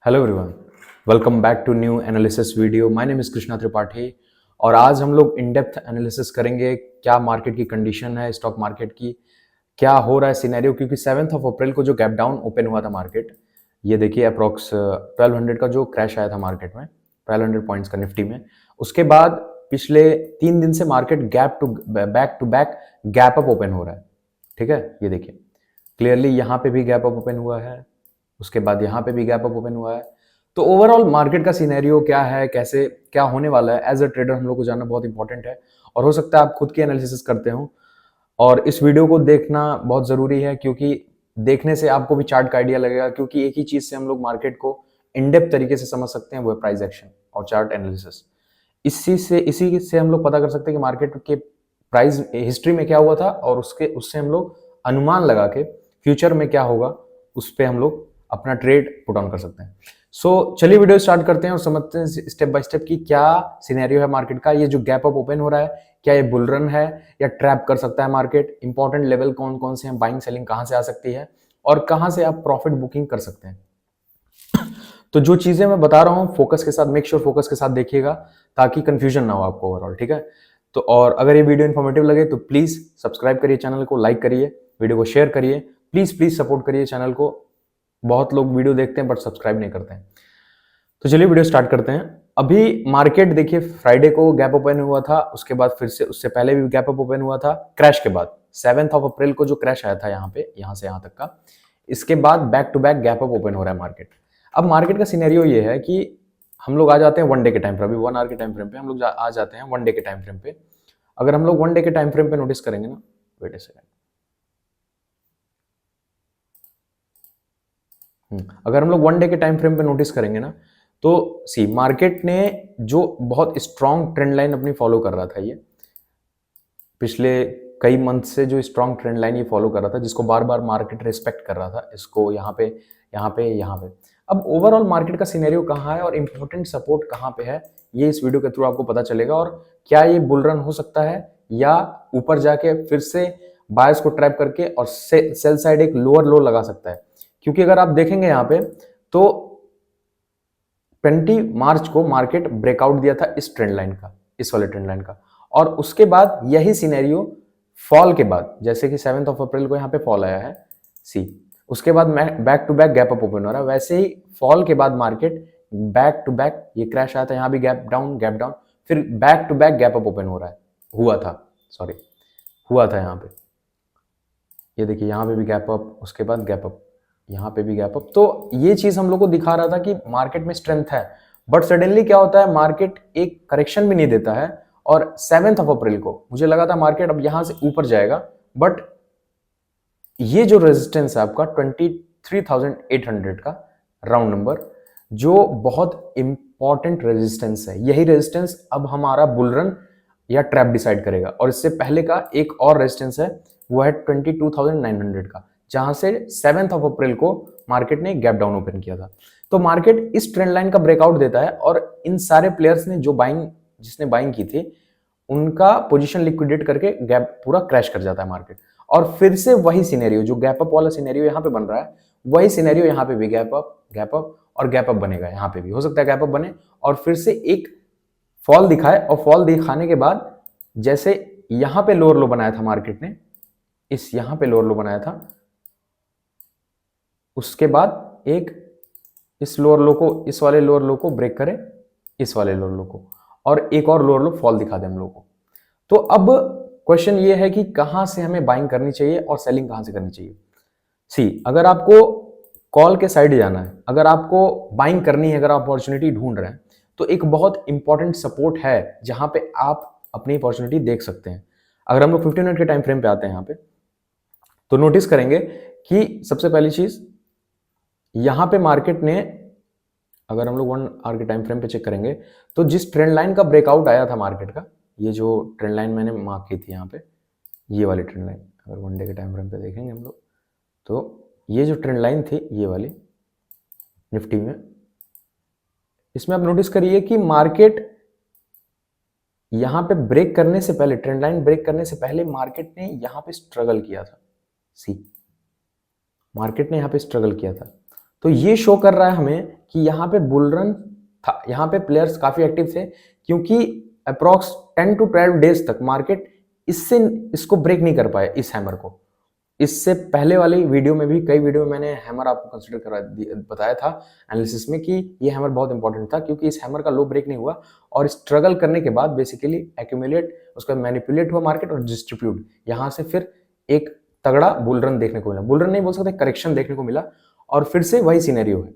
Hello everyone, welcome back to new analysis video. My name is Krishna Tripathi और आज हम लोग इन डेप्थ एनालिसिस करेंगे क्या मार्केट की कंडीशन है, स्टॉक मार्केट की क्या हो रहा है सिनेरियो। क्योंकि 7 अप्रैल को जो गैप डाउन ओपन हुआ था मार्केट, ये देखिए अप्रोक्स 1200 का जो क्रैश आया था मार्केट में, 1200 पॉइंट्स का निफ्टी में। उसके बाद पिछले 3 दिन से market back to back gap up open हो रहा है। ठीक है, ये देखिए क्लियरली यहाँ पे भी गैप अप ओपन हुआ है, उसके बाद यहाँ पे भी गैप अप ओपन हुआ है। तो ओवरऑल मार्केट का सिनेरियो क्या है, कैसे क्या होने वाला है, एज अ ट्रेडर हम लोग को जानना बहुत इंपॉर्टेंट है। और हो सकता है आप खुद की एनालिसिस करते हो और इस वीडियो को देखना बहुत जरूरी है, क्योंकि देखने से आपको भी चार्ट का आइडिया लगेगा। क्योंकि एक ही चीज से हम लोग मार्केट को इनडेप्थ तरीके से समझ सकते हैं, वो है प्राइस एक्शन और चार्ट एनालिसिस। इसी से हम लोग पता कर सकते हैं कि मार्केट के प्राइस हिस्ट्री में क्या हुआ था और उससे हम लोग अनुमान लगा के फ्यूचर में क्या होगा उस पर हम लोग अपना ट्रेड पुट ऑन कर सकते हैं। चलिए वीडियो स्टार्ट करते हैं और समझते हैं स्टेप बाय स्टेप कि क्या सिनेरियो है मार्केट का। ये जो गैप अप ओपन हो रहा है, क्या ये बुल रन है या ट्रैप कर सकता है मार्केट, इंपॉर्टेंट लेवल कौन कौन से हैं, बाइंग सेलिंग कहां से आ सकती है और कहां से आप प्रॉफिट बुकिंग कर सकते हैं। तो जो चीजें मैं बता रहा हूं फोकस के साथ, मेक श्योर फोकस के साथ देखिएगा ताकि कंफ्यूजन ना हो आपको ओवरऑल। ठीक है, तो और अगर ये वीडियो इन्फॉर्मेटिव लगे तो प्लीज सब्सक्राइब करिए चैनल को, लाइक करिए, वीडियो को शेयर करिए, प्लीज प्लीज सपोर्ट करिए चैनल को। बहुत लोग वीडियो देखते हैं बट सब्सक्राइब नहीं करते हैं। तो चलिए वीडियो स्टार्ट करते हैं। अभी मार्केट देखिए फ्राइडे को गैप ओपन हुआ था, उसके बाद फिर से उससे पहले भी गैप अप ओपन हुआ था क्रैश के बाद। 7 अप्रैल को जो क्रैश आया था यहाँ पे, यहाँ से यहाँ तक का, इसके बाद back to back gap up open हो रहा है मार्केट। अब मार्केट का सिनेरियो ये है कि हम लोग आ जाते हैं वन डे के टाइम फ्रेम, अभी 1 आवर के टाइम फ्रेम पे हम लोग आ जाते हैं वन डे के टाइम फ्रेम पे। अगर हम लोग वन डे के टाइम फ्रेम पे नोटिस करेंगे ना, वेट ए सेकंड, अगर हम लोग वन डे के टाइम फ्रेम पे नोटिस करेंगे ना, तो सी मार्केट ने जो बहुत स्ट्रॉन्ग ट्रेंड लाइन अपनी फॉलो कर रहा था, ये पिछले कई मंथ से जो स्ट्रॉन्ग ट्रेंड लाइन ये फॉलो कर रहा था, जिसको बार बार मार्केट रिस्पेक्ट कर रहा था, इसको यहाँ पे यहाँ पे यहाँ पे। अब ओवरऑल मार्केट का सिनेरियो कहाँ है और इंपॉर्टेंट सपोर्ट कहाँ पे है, ये इस वीडियो के थ्रू आपको पता चलेगा। और क्या ये बुल रन हो सकता है या ऊपर जाके फिर से बायर्स को ट्रैप करके और सेल साइड एक लोअर लो लगा सकता है। क्योंकि अगर आप देखेंगे यहाँ पे तो 20 मार्च को मार्केट ब्रेकआउट दिया था इस ट्रेंड लाइन का, इस वाले ट्रेंड लाइन का, और उसके बाद यही सिनेरियो फॉल के बाद, जैसे कि 7 अप्रैल को यहाँ पे फॉल आया है सी, उसके बाद back to back gap up open हो रहा है। वैसे ही फॉल के बाद मार्केट बैक टू बैक ये क्रैश आया था, यहाँ भी गैप डाउन, फिर back to back gap up open हो रहा है, हुआ था यहाँ पे। ये देखिए यहाँ पे भी गैप अप, उसके बाद गैप अप, यहाँ पे भी गैप अप। तो ये चीज हम लोग को दिखा रहा था कि मार्केट में स्ट्रेंथ है। बट सडनली क्या होता है, मार्केट एक करेक्शन भी नहीं देता है। और 7 अप्रैल को मुझे लगा था मार्केट अब यहां से ऊपर जाएगा, बट ये जो रेजिस्टेंस है आपका 23,800 का राउंड नंबर, जो बहुत इंपॉर्टेंट रेजिस्टेंस है, यही रेजिस्टेंस अब हमारा बुल रन या ट्रैप डिसाइड करेगा। और इससे पहले का एक और रेजिस्टेंस है, वो है 22,900 का, जहां से 7 अप्रैल को मार्केट ने गैप डाउन ओपन किया था। तो मार्केट इस ट्रेंड लाइन का ब्रेकआउट देता है और इन सारे प्लेयर्स ने जो जिसने बाइंग की थी, उनका पोजीशन लिक्विडेट करके गैप पूरा क्रैश कर जाता है मार्केट। और फिर से वही सिनेरियो, जो गैप अप वाला सिनेरियो यहाँ पे बन रहा है, वही सिनेरियो यहाँ पे भी गैप अप और गैप अप बनेगा। यहाँ पे भी हो सकता है गैप अप बने और फिर से एक फॉल दिखाए, और फॉल दिखाने के बाद जैसे यहाँ पे लोअर लो बनाया था मार्केट ने, इस यहाँ पे लोअर लो बनाया था, उसके बाद एक इस लोअर लो को, इस वाले लोअर लो को ब्रेक करे, इस वाले लोअर लो को, और एक और लोअर लो फॉल दिखा दे हम लोग को। तो अब क्वेश्चन ये है कि कहां से हमें बाइंग करनी चाहिए और सेलिंग कहां से करनी चाहिए। सी, अगर आपको कॉल के साइड जाना है, अगर आपको बाइंग करनी है, अगर आप अपॉर्चुनिटी ढूंढ रहे हैं, तो एक बहुत इंपॉर्टेंट सपोर्ट है जहां पे आप अपनी अपॉर्चुनिटी देख सकते हैं। अगर हम लोग 15 मिनट के टाइम फ्रेम पे आते हैं यहाँ पे, तो नोटिस करेंगे कि सबसे पहली चीज यहां पे मार्केट ने, अगर हम लोग 1 आवर के टाइम फ्रेम पे चेक करेंगे, तो जिस ट्रेंड लाइन का ब्रेकआउट आया था मार्केट का, ये जो ट्रेंड लाइन मैंने मार्क की थी यहाँ पे, ये वाली ट्रेंड लाइन, अगर वन डे के टाइम फ्रेम पे देखेंगे हम लोग, तो ये जो ट्रेंड लाइन थी ये वाली निफ्टी में, इसमें आप नोटिस करिए कि मार्केट यहां पे ब्रेक करने से पहले, ट्रेंड लाइन ब्रेक करने से पहले मार्केट ने यहां पे स्ट्रगल किया था। सी, मार्केट ने यहां पे स्ट्रगल किया था। तो ये शो कर रहा है हमें कि यहाँ पे बुल रन था, यहाँ पे प्लेयर्स काफी एक्टिव थे, क्योंकि अप्रॉक्स 10 टू 12 डेज तक मार्केट इसको ब्रेक नहीं कर पाए, इस हैमर को। इससे पहले वाली वीडियो में भी, कई वीडियो में मैंने हैमर आपको कंसिडर बताया था एनालिसिस में कि ये हैमर बहुत इंपॉर्टेंट था, क्योंकि इस हैमर का लो ब्रेक नहीं हुआ और स्ट्रगल करने के बाद बेसिकली एक्यूमुलेट, उसका मैनिपुलेट हुआ मार्केट और डिस्ट्रीब्यूट, यहाँ से फिर एक तगड़ा बुल रन देखने को मिला। बुल रन नहीं बोल सकते, करेक्शन देखने को मिला, और फिर से वही सिनेरियो है।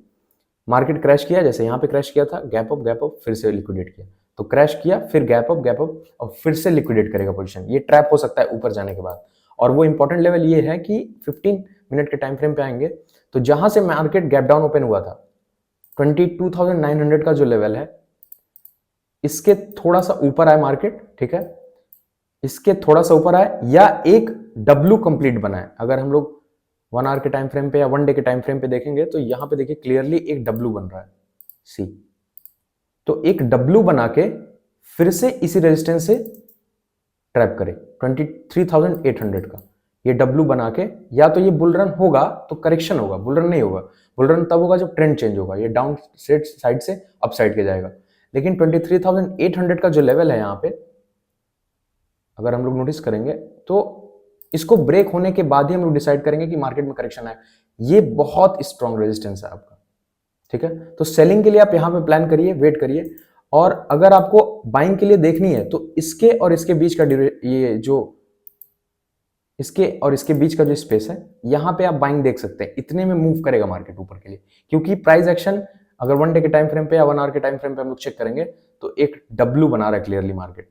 मार्केट क्रैश किया, जैसे यहाँ पे क्रैश किया था, गैप अप फिर से लिक्विडेट किया, तो क्रैश किया, फिर गैप अप और फिर से लिक्विडेट करेगा पोजीशन। ये ट्रैप हो सकता है ऊपर जाने के बाद। और वो इंपॉर्टेंट लेवल ये है कि 15 मिनट के टाइम फ्रेम पे आएंगे, तो जहां से मार्केट गैप डाउन ओपन हुआ था 22,900 का जो लेवल है, इसके थोड़ा सा ऊपर आए मार्केट, ठीक है, इसके थोड़ा सा ऊपर आए या एक डब्ल्यू कंप्लीट बनाए। अगर हम लोग 1 आवर के टाइम फ्रेम पे या 1 डे के टाइम फ्रेम पे देखेंगे तो यहां पे देखिए क्लियरली एक डब्ल्यू बन रहा है, सी। तो एक डब्ल्यू बना के फिर से इसी रेजिस्टेंस से ट्रैप करे 23,800 का, ये डब्ल्यू बना के, या तो ये बुल रन होगा तो करेक्शन होगा, बुल रन नहीं होगा। बुल रन तब होगा जब ट्रेंड चेंज होगा, ये डाउन साइड से अप साइड के जाएगा। लेकिन 23,800 का जो लेवल है यहाँ पे, अगर हम लोग नोटिस करेंगे तो इसको ब्रेक होने के बाद ही हम लोग डिसाइड करेंगे कि मार्केट में करेक्शन है। ये बहुत स्ट्रॉन्ग रेजिस्टेंस है आपका, ठीक है। तो सेलिंग के लिए आप यहाँ पे प्लान करिए, वेट करिए। और अगर आपको बाइंग के लिए देखनी है तो इसके और इसके बीच का ये जो इसके और इसके बीच का जो स्पेस है, यहां पे आप बाइंग देख सकते हैं। इतने में मूव करेगा मार्केट ऊपर के लिए, क्योंकि प्राइस एक्शन अगर 1 डे के टाइम फ्रेम पे या 1 आवर के टाइम फ्रेम पे हम लोग चेक करेंगे तो एक डब्ल्यू बना रहा है क्लियरली मार्केट।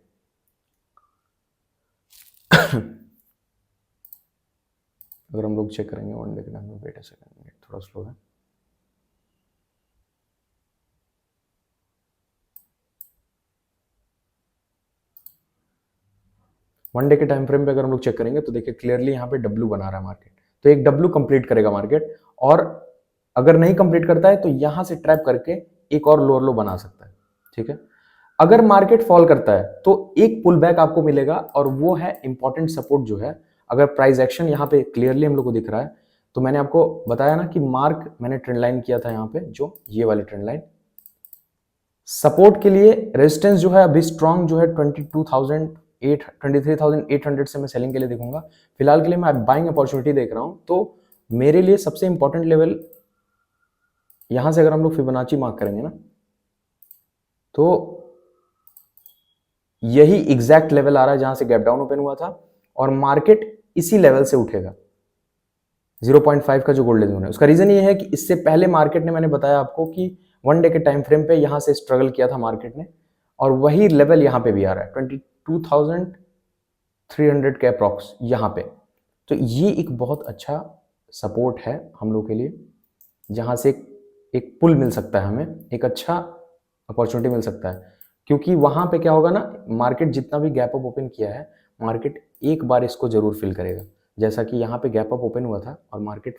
अगर हम लोग चेक करेंगे 1 डे के टाइम में, वेट अ सेकंड, थोड़ा स्लो है। वन डे के टाइम फ्रेम पे अगर हम लोग चेक करेंगे तो देखिए क्लियरली यहाँ पे डब्ल्यू बना रहा है मार्केट, तो एक डब्ल्यू कंप्लीट करेगा मार्केट। और अगर नहीं कंप्लीट करता है तो यहां से ट्रैप करके एक और लोअर लो बना सकता है, ठीक है। अगर मार्केट फॉल करता है तो एक पुल बैक आपको मिलेगा, और वो है इंपॉर्टेंट सपोर्ट जो है। अगर प्राइस एक्शन यहाँ पे क्लियरली हम लोग को दिख रहा है, तो मैंने आपको बताया ना कि मार्क मैंने ट्रेंड लाइन किया था यहाँ पे, जो ये वाली ट्रेंड लाइन सपोर्ट के लिए। रेजिस्टेंस जो है अभी स्ट्रॉन्ग जो है 23,800 से मैं सेलिंग के लिए देखूंगा। फिलहाल के लिए मैं बाइंग अपॉर्चुनिटी देख रहा हूं। तो मेरे लिए सबसे इंपॉर्टेंट लेवल यहां से अगर हम लोग फिबोनाची मार्क करेंगे ना, तो यही एग्जैक्ट लेवल आ रहा है जहां से गैप डाउन ओपन हुआ था, और मार्केट इसी लेवल से उठेगा 0.5 का जो गोल्डन जोन है। उसका रीजन ये है कि इससे पहले मार्केट ने, मैंने बताया आपको कि 1 डे के टाइम फ्रेम पे यहां से स्ट्रगल किया था मार्केट ने, और वही लेवल यहां पे भी आ रहा है 22,300 के अप्रॉक्स यहां पे। तो ये एक बहुत अच्छा सपोर्ट है हम लोग के लिए, जहां से एक पुल मिल सकता है हमें, एक अच्छा अपॉर्चुनिटी मिल सकता है। क्योंकि वहां पे क्या होगा ना, मार्केट जितना भी गैप अप ओपन किया है, मार्केट एक बार इसको जरूर फिल करेगा। जैसा कि यहाँ पे गैप अप ओपन हुआ था और मार्केट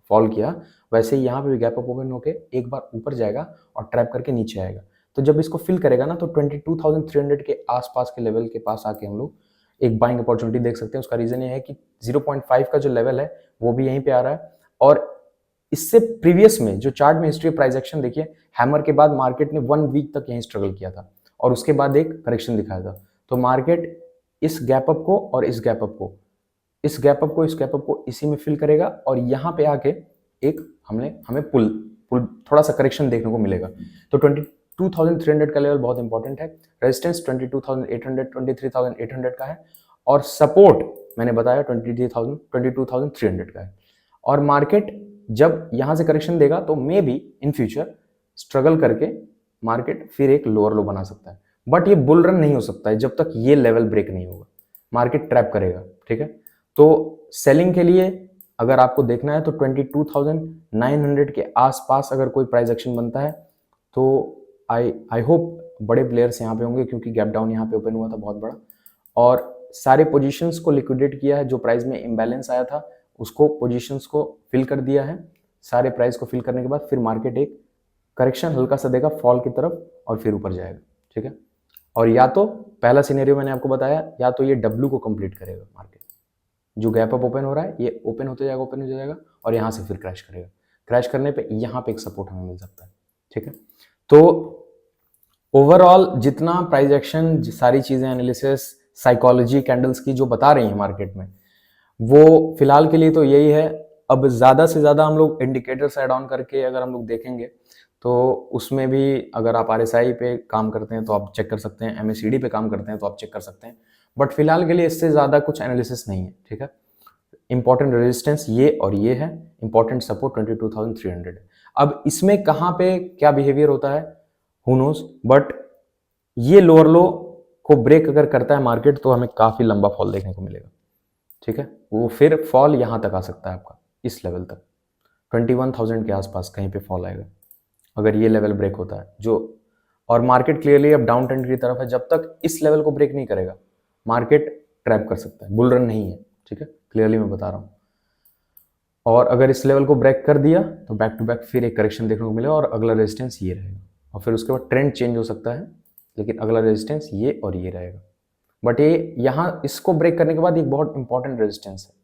फॉल किया, वैसे ही यहाँ पे भी गैप अप ओपन होके एक बार ऊपर जाएगा और ट्रैप करके नीचे आएगा। तो जब इसको फिल करेगा ना, तो 22,300 के आसपास के लेवल के पास आके हम लोग एक बाइंग अपॉर्चुनिटी देख सकते हैं। उसका रीजन ये है कि 0.5 का जो लेवल है वो भी यहीं पे आ रहा है, और इससे प्रीवियस में जो चार्ट में हिस्ट्री प्राइस एक्शन देखिए, हैमर के बाद मार्केट ने 1 वीक तक यहीं स्ट्रगल किया था और उसके बाद एक करेक्शन दिखाया था। तो मार्केट इस गैप अप को और इस गैप अप को, इस गैप अप को, इस गैप अप को इसी में फिल करेगा, और यहाँ पे आके एक हमें पुल थोड़ा सा करेक्शन देखने को मिलेगा। तो 22,300 का लेवल बहुत इंपॉर्टेंट है। रेजिस्टेंस 22,800 23,800 का है, और सपोर्ट मैंने बताया 22,300 का है। और मार्केट जब यहां से करेक्शन देगा तो may be in future struggle करके मार्केट फिर एक लोअर लो बना सकता है, बट ये बुल रन नहीं हो सकता है जब तक ये लेवल ब्रेक नहीं होगा। मार्केट ट्रैप करेगा, ठीक है। तो सेलिंग के लिए अगर आपको देखना है तो 22,900 के आसपास अगर कोई प्राइस एक्शन बनता है तो आई होप बड़े प्लेयर्स यहाँ पे होंगे, क्योंकि गैप डाउन यहाँ पे ओपन हुआ था बहुत बड़ा, और सारे पोजीशंस को लिक्विडेट किया है। जो प्राइस में इम्बैलेंस आया था उसको, पोजीशंस को फिल कर दिया है। सारे प्राइस को फिल करने के बाद फिर मार्केट एक करेक्शन हल्का सा देगा फॉल की तरफ और फिर ऊपर जाएगा, ठीक है। और या तो पहला सिनेरियो मैंने आपको बताया, या तो ये डब्ल्यू को कंप्लीट करेगा मार्केट, जो गैप अप ओपन हो रहा है ये ओपन होते जाएगा, ओपन हो जाएगा, और यहाँ से फिर क्रैश करेगा। क्रैश करने पे यहाँ पे एक सपोर्ट हमें मिल सकता है, ठीक है। तो ओवरऑल जितना प्राइस एक्शन, सारी चीजें, एनालिसिस, साइकोलॉजी कैंडल्स की जो बता रही हैं मार्केट में, वो फिलहाल के लिए तो यही है। अब ज्यादा से ज्यादा हम लोग इंडिकेटर्स ऐड ऑन करके अगर हम लोग देखेंगे तो उसमें भी अगर आप RSI पे काम करते हैं तो आप चेक कर सकते हैं, MACD पे काम करते हैं तो आप चेक कर सकते हैं, बट फिलहाल के लिए इससे ज्यादा कुछ एनालिसिस नहीं है। ठीक है। इंपॉर्टेंट रेजिस्टेंस ये और ये है, इंपॉर्टेंट सपोर्ट 22,300 है। अब इसमें कहाँ पे क्या बिहेवियर होता है हु नोज, बट ये लोअर लो को ब्रेक अगर करता है मार्केट तो हमें काफी लंबा फॉल देखने को मिलेगा। ठीक है। वो फिर फॉल यहां तक आ सकता है आपका, इस लेवल तक 21,000 के आसपास कहीं पे फॉल आएगा अगर ये लेवल ब्रेक होता है जो। और मार्केट क्लियरली अब डाउन ट्रेंड की तरफ है, जब तक इस लेवल को ब्रेक नहीं करेगा मार्केट ट्रैप कर सकता है, बुल रन नहीं है। ठीक है, क्लियरली मैं बता रहा हूं। और अगर इस लेवल को ब्रेक कर दिया तो बैक टू बैक फिर एक करेक्शन देखने को मिलेगा और अगला रेजिस्टेंस ये रहेगा, और फिर उसके बाद ट्रेंड चेंज हो सकता है, लेकिन अगला रेजिस्टेंस ये और ये रहेगा। बट ये यहाँ इसको ब्रेक करने के बाद एक बहुत इंपॉर्टेंट रेजिस्टेंस है,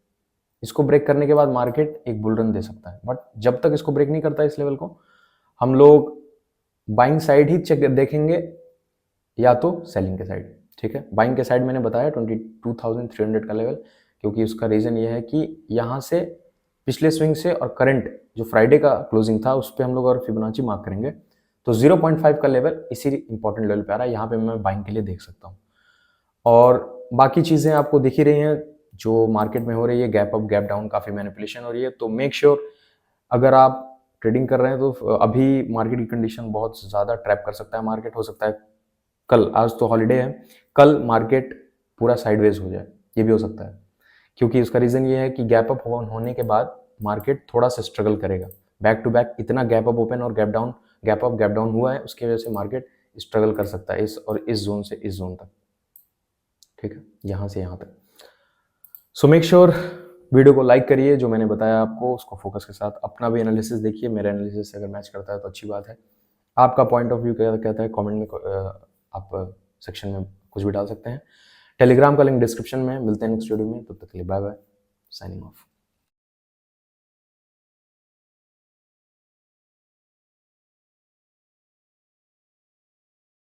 इसको ब्रेक करने के बाद मार्केट एक बुल रन दे सकता है। बट जब तक इसको ब्रेक नहीं करता इस लेवल को, हम लोग बाइंग साइड ही चेक देखेंगे या तो सेलिंग के साइड। ठीक है, बाइंग के साइड मैंने बताया 22,300 का लेवल, क्योंकि उसका रीजन ये है कि यहाँ से पिछले स्विंग से और करंट जो फ्राइडे का क्लोजिंग था उस पर हम लोग अगर फिबोनाची मार्क करेंगे तो 0.5 का लेवल इसी इंपॉर्टेंट लेवल पे आ रहा है, यहाँ पे मैं बाइंग के लिए देख सकता हूँ। और बाकी चीजें आपको दिख ही रही हैं जो मार्केट में हो रही है, गैप अप गैप डाउन, काफी मैनिपुलेशन हो रही है। तो मेक श्योर अगर आप ट्रेडिंग कर रहे हैं तो अभी मार्केट की कंडीशन बहुत ज्यादा ट्रैप कर सकता है मार्केट। हो सकता है कल, आज तो हॉलीडे है, कल मार्केट पूरा साइडवेज हो जाए, ये भी हो सकता है, क्योंकि उसका रीजन ये है कि गैप अप होने के बाद मार्केट थोड़ा सा स्ट्रगल करेगा। बैक टू बैक इतना गैप अप ओपन और gap down, gap up gap down हुआ है, उसकी वजह से मार्केट स्ट्रगल कर सकता है इस और इस जोन से इस जोन तक। ठीक है, यहां से यहां तक। सो मेक श्योर वीडियो को लाइक करिए, जो मैंने बताया आपको उसको फोकस के साथ अपना भी एनालिसिस देखिए, मेरा एनालिसिस से अगर मैच करता है तो अच्छी बात है। आपका पॉइंट ऑफ व्यू क्या कहता है कमेंट में आप सेक्शन में कुछ भी डाल सकते हैं। टेलीग्राम का लिंक डिस्क्रिप्शन में, मिलते हैं नेक्स्ट वीडियो में, तब तक के लिए बाय बाय, साइनिंग ऑफ।